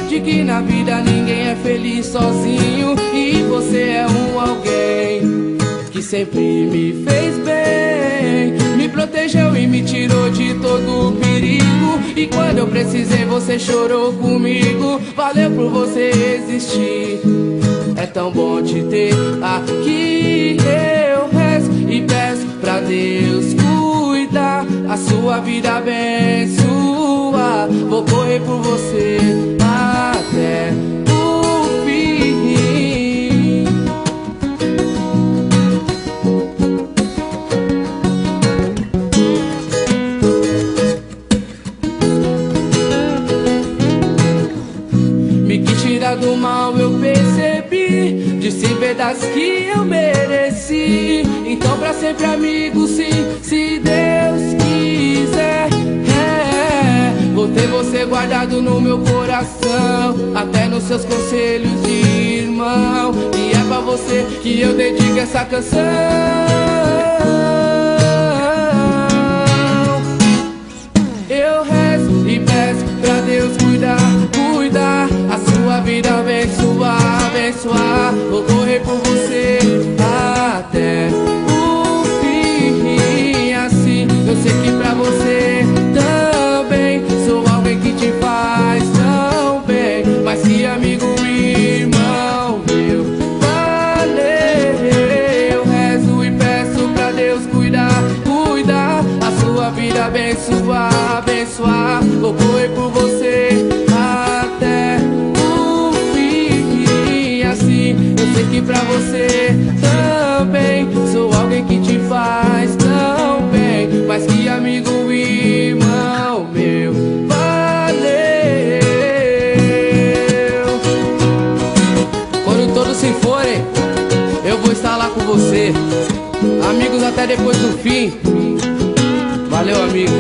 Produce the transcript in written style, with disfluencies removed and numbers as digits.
de que na vida ninguém é feliz sozinho, e você é um alguém que sempre me fez bem, me protegeu e me tirou de todo perigo. E quando eu precisei você chorou comigo. Valeu por você existir, é tão bom te ter aqui. Eu rezo e peço pra Deus cuidar, a sua vida abençoar. Vou correr por você até o fim. Me quis tirar do mal, eu percebi, disse verdades que eu mereci. Então pra sempre amigo, sim, se Deus quiser. Vou ter você guardado no meu coração, até nos seus conselhos de irmão. E é pra você que eu dedico essa canção. Eu rezo e peço pra Deus cuidar, cuidar, a sua vida abençoar, abençoar. Vou correr por você até o fim. Assim eu sei que pra você também sou alguém que te faz tão bem, mas que amigo e irmão meu. Valeu. Eu rezo e peço pra Deus cuidar, cuidar, a sua vida abençoar, abençoar. Vou correr por você até o fim. Assim eu sei que pra você também sou alguém que te faz tão bem, mas que amigo e irmão meu. Valeu. Quando todos se forem, eu vou estar lá com você. Amigos até depois do fim. Valeu, amigo.